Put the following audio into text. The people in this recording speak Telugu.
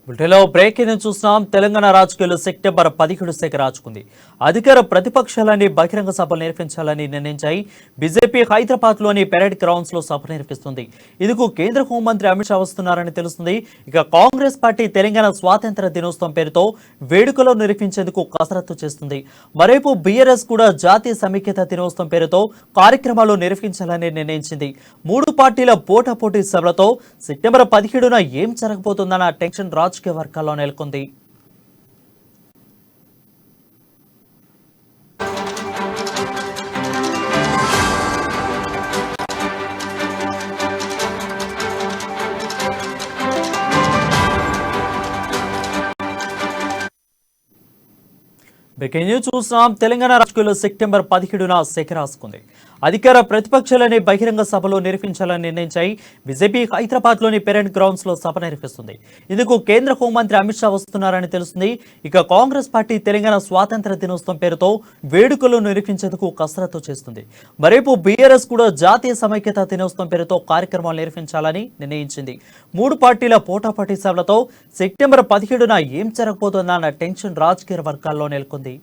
బులెటిన్లో బ్రేకింగ్ చూస్తున్నాం. తెలంగాణ రాజకీయాల్లో సెప్టెంబర్ 17 శాఖ రాచుకుంది. అధికార ప్రతిపక్షాలని బహిరంగ సభలు నిర్వహించాలని నిర్ణయించాయి. బీజేపీ హైదరాబాద్లోని పెరేడ్ గ్రౌండ్స్ లో సభ నిర్వహిస్తుంది. ఇందుకు కేంద్ర హోంమంత్రి అమిత్ షా వస్తున్నారని తెలుస్తుంది. ఇక కాంగ్రెస్ పార్టీ తెలంగాణ స్వాతంత్ర దినోత్సవం పేరుతో వేడుకలు నిర్వహించేందుకు కసరత్తు చేస్తుంది. మరోవైపు బీఆర్ఎస్ కూడా జాతీయ సమైక్యత దినోత్సవం పేరుతో కార్యక్రమాలు నిర్వహించాలని నిర్ణయించింది. మూడు పార్టీల పోటాపోటీ సభలతో సెప్టెంబర్ 17న ఏం జరగబోతుందన్న టెన్షన్ రాజకీయ వర్గాల్లో నెలకొంది. బ్రేకింగ్ న్యూస్ చూస్తున్నాం. తెలంగాణ రాజకీయాల్లో సెప్టెంబర్ 17న శాఖ రాసుకుంది. అధికార ప్రతిపక్షాలని బహిరంగ సభలు నిర్వహించాలని నిర్ణయించాయి. బీజేపీ హైదరాబాద్లోని పెరేడ్ గ్రౌండ్స్ లో సభ నిర్వహిస్తుంది. ఇందుకు కేంద్ర హోంమంత్రి అమిత్ షా వస్తున్నారని తెలుస్తుంది. ఇక కాంగ్రెస్ పార్టీ తెలంగాణ స్వాతంత్ర దినోత్సవం పేరుతో వేడుకలు నిర్వహించేందుకు కసరత్తు చేస్తుంది. మరోవైపు బీఆర్ఎస్ కూడా జాతీయ సమైక్యత దినోత్సవం పేరుతో కార్యక్రమాలు నిర్వహించాలని నిర్ణయించింది. మూడు పార్టీల పోటాపోటీ సభలతో సెప్టెంబర్ 17న ఏం జరగబోతుందన్న టెన్షన్ రాజకీయ వర్గాల్లో నెలకొంది.